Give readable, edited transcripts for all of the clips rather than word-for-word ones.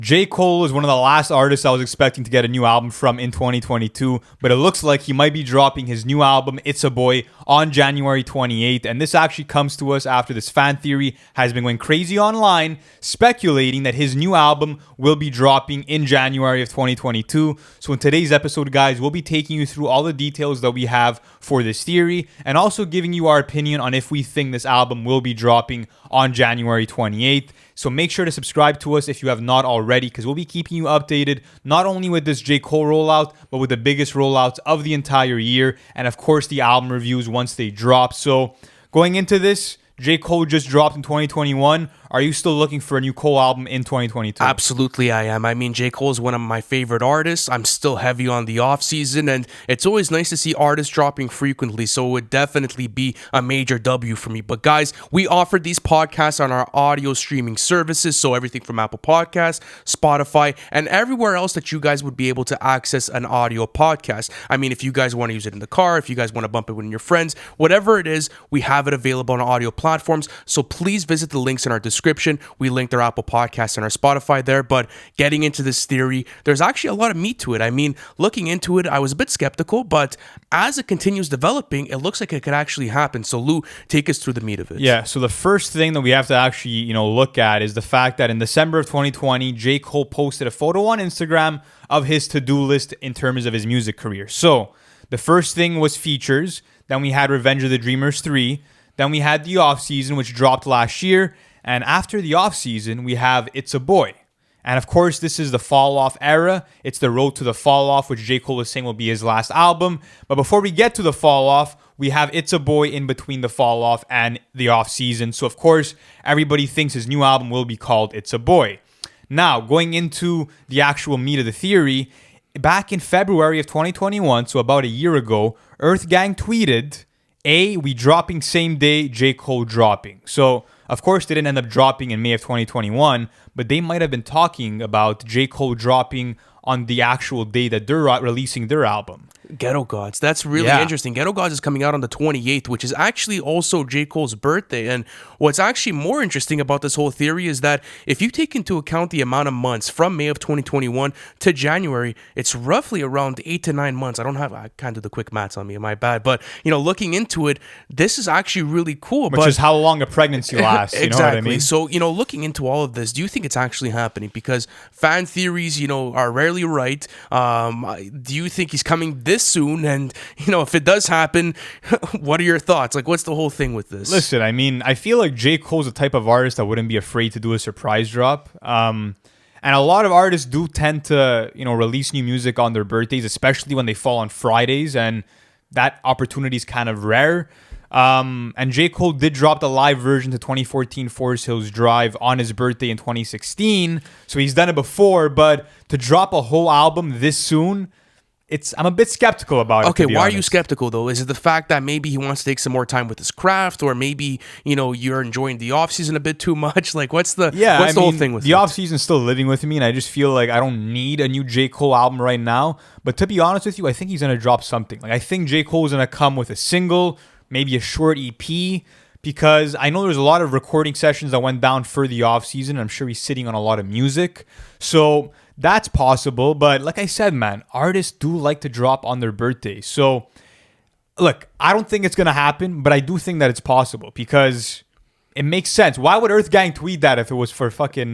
J.Cole is one of the last artists I was expecting to get a new album from in 2022, but it looks like he might be dropping his new album, It's a Boy, on January 28th. And this actually comes to us after this fan theory has been going crazy online, speculating that his new album will be dropping in January of 2022. So in today's episode, guys, we'll be taking you through all the details that we have for this theory and also giving you our opinion on if we think this album will be dropping on January 28th. So make sure to subscribe to us if you have not already, because we'll be keeping you updated not only with this J. Cole rollout, but with the biggest rollouts of the entire year, and of course the album reviews once they drop. So going into this, J. Cole just dropped in 2021. Are you still looking for a new Cole album in 2022? Absolutely, I am. I mean, J. Cole is one of my favorite artists. I'm still heavy on the off-season, and it's always nice to see artists dropping frequently, so it would definitely be a major W for me. But guys, we offered these podcasts on our audio streaming services, so everything from Apple Podcasts, Spotify, and everywhere else that you guys would be able to access an audio podcast. I mean, if you guys want to use it in the car, if you guys want to bump it with your friends, whatever it is, we have it available on audio platforms, so please visit the links in our description. We linked our Apple Podcasts and our Spotify there. But getting into this theory, there's actually a lot of meat to it. I mean, looking into it, I was a bit skeptical, but as it continues developing, it looks like it could actually happen. So Lou, take us through the meat of it. Yeah, so the first thing that we have to actually, look at is the fact that in December of 2020, J. Cole posted a photo on Instagram of his to-do list in terms of his music career. So the first thing was features. Then we had Revenge of the Dreamers 3. Then we had The Off-Season, which dropped last year. And after The Off-Season, we have It's a Boy. And of course, this is the fall-off era. It's the road to the fall-off, which J. Cole is saying will be his last album. But before we get to the fall-off, we have It's a Boy in between the fall-off and The Off-Season. So of course, everybody thinks his new album will be called It's a Boy. Now, going into the actual meat of the theory, back in February of 2021, so about a year ago, Earth Gang tweeted, we dropping same day, J. Cole dropping. So of course, they didn't end up dropping in May of 2021, but they might have been talking about J. Cole dropping on the actual day that they're releasing their album. Ghetto Gods. That's really interesting. Ghetto Gods is coming out on the 28th, which is actually also J. Cole's birthday. And what's actually more interesting about this whole theory is that if you take into account the amount of months from May of 2021 to January, it's roughly around 8 to 9 months. I can't do the quick maths on me, my bad. But, looking into it, this is actually really cool. Which is how long a pregnancy lasts. Exactly. You know what I mean? So, looking into all of this, do you think it's actually happening? Because fan theories, are rarely right. Do you think he's coming this soon? And if it does happen, what are your thoughts? Like, what's the whole thing with this? Listen, I mean, I feel like J. Cole's the type of artist that wouldn't be afraid to do a surprise drop. And a lot of artists do tend to release new music on their birthdays, especially when they fall on Fridays, and that opportunity is kind of rare. And J. Cole did drop the live version to 2014 Forest Hills Drive on his birthday in 2016. So he's done it before, but to drop a whole album this soon, I'm a bit skeptical about it. Okay, why are you skeptical though? Is it the fact that maybe he wants to take some more time with his craft, or maybe you're enjoying the off season a bit too much? Like, what's the whole thing with the off season? Still living with me, and I just feel like I don't need a new J. Cole album right now. But to be honest with you, I think he's gonna drop something. Like, I think J. Cole is gonna come with a single, maybe a short EP. Because I know there's a lot of recording sessions that went down for the off season. I'm sure he's sitting on a lot of music. So that's possible. But like I said, man, artists do like to drop on their birthdays. So look, I don't think it's going to happen, but I do think that it's possible because it makes sense. Why would Earth Gang tweet that if it was for nothing?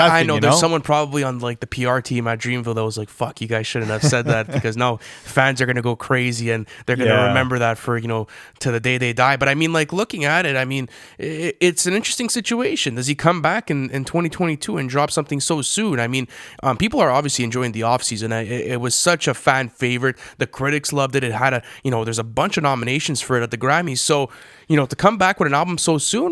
I know there's someone probably on like the PR team at Dreamville that was like, "Fuck, you guys shouldn't have said that," because now fans are gonna go crazy and they're gonna remember that for to the day they die. But I mean, like, looking at it, I mean, it's an interesting situation. Does he come back in 2022 and drop something so soon? I mean, people are obviously enjoying the off season. It was such a fan favorite. The critics loved it. It had there's a bunch of nominations for it at the Grammys. So to come back with an album so soon,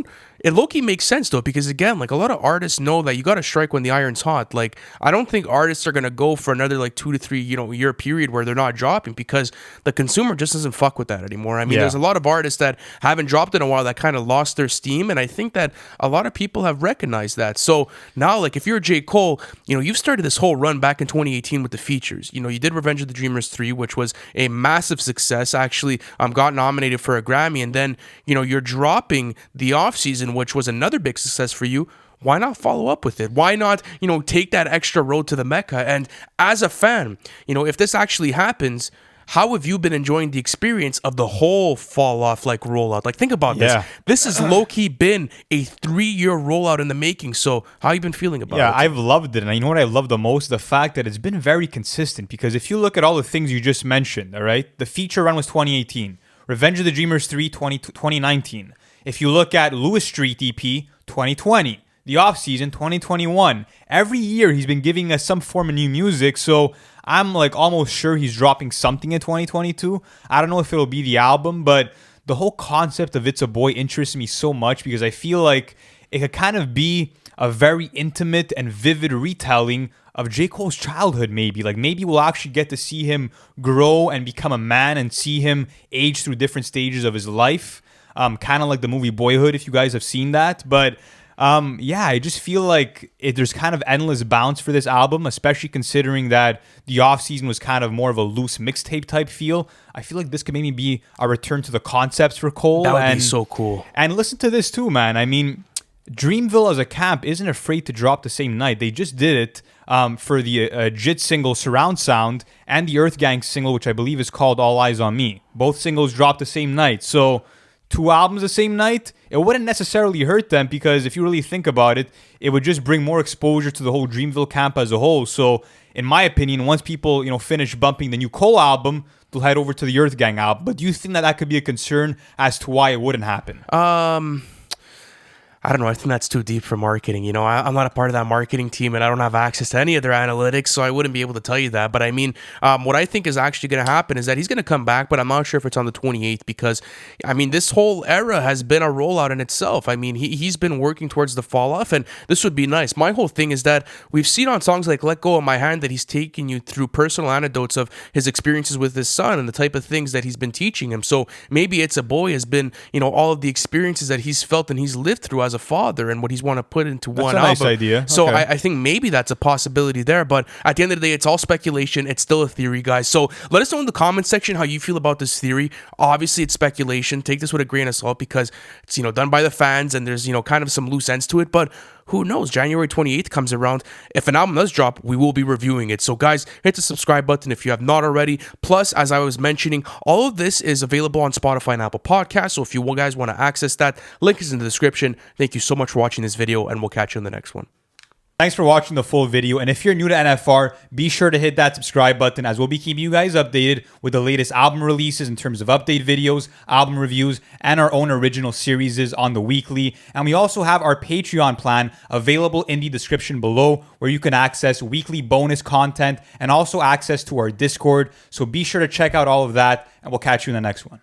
it low-key makes sense though, because again, like, a lot of artists know that you got to strike when the iron's hot. Like, I don't think artists are going to go for another like 2 to 3 year period where they're not dropping, because the consumer just doesn't fuck with that anymore. I mean, there's a lot of artists that haven't dropped in a while that kind of lost their steam, and I think that a lot of people have recognized that. So now, like, if you're J. Cole, you've started this whole run back in 2018 with the features. You did Revenge of the Dreamers 3, which was a massive success, actually got nominated for a Grammy, and then you're dropping The Off Season, which was another big success for you. why not follow up with it? Why not, take that extra road to the Mecca? And as a fan, if this actually happens, how have you been enjoying the experience of the whole fall off rollout? Think about this. This has low-key been a 3-year rollout in the making. So how you been feeling about it? Yeah, I've loved it. And you know what I love the most? The fact that it's been very consistent. Because if you look at all the things you just mentioned, all right, the feature run was 2018. Revenge of the Dreamers 3, 2019. If you look at Lewis Street EP, 2020. The off-season, 2021. Every year he's been giving us some form of new music. So I'm almost sure he's dropping something in 2022. I don't know if it'll be the album, but the whole concept of It's a Boy interests me so much because I feel like it could kind of be a very intimate and vivid retelling of J. Cole's childhood, maybe. Maybe we'll actually get to see him grow and become a man and see him age through different stages of his life. Kind of like the movie Boyhood, if you guys have seen that. But I just feel like there's kind of endless bounds for this album, especially considering that the offseason was kind of more of a loose mixtape type feel. I feel like this could maybe be a return to the concepts for Cole. That would be so cool. And listen to this too, man. I mean, Dreamville as a camp isn't afraid to drop the same night. They just did it for the JIT single Surround Sound and the Earth Gang single, which I believe is called All Eyes on Me. Both singles dropped the same night. So 2 albums the same night, it wouldn't necessarily hurt them because if you really think about it, it would just bring more exposure to the whole Dreamville camp as a whole. So in my opinion, once people, finish bumping the new Cole album, they'll head over to the Earth Gang album. But do you think that could be a concern as to why it wouldn't happen? I don't know. I think that's too deep for marketing. I'm not a part of that marketing team and I don't have access to any of their analytics, so I wouldn't be able to tell you that. But I mean, what I think is actually going to happen is that he's going to come back, but I'm not sure if it's on the 28th because, this whole era has been a rollout in itself. He's been working towards the fall off and this would be nice. My whole thing is that we've seen on songs like Let Go of My Hand that he's taking you through personal anecdotes of his experiences with his son and the type of things that he's been teaching him. So maybe It's a Boy has been, all of the experiences that he's felt and he's lived through as a father and what he's want to put into one album. That's a nice idea. So I think maybe that's a possibility there, but at the end of the day, it's all speculation. It's still a theory, guys. So let us know in the comment section how you feel about this theory. Obviously, it's speculation. Take this with a grain of salt because it's, done by the fans and there's, kind of some loose ends to it, but who knows? January 28th comes around. If an album does drop, we will be reviewing it. So guys, hit the subscribe button if you have not already. Plus, as I was mentioning, all of this is available on Spotify and Apple Podcasts. So if you guys want to access that, link is in the description. Thank you so much for watching this video and we'll catch you in the next one. Thanks for watching the full video, and if you're new to NFR, be sure to hit that subscribe button as we'll be keeping you guys updated with the latest album releases in terms of update videos, album reviews, and our own original series on the weekly. And we also have our Patreon plan available in the description below where you can access weekly bonus content and also access to our Discord. So be sure to check out all of that, and we'll catch you in the next one.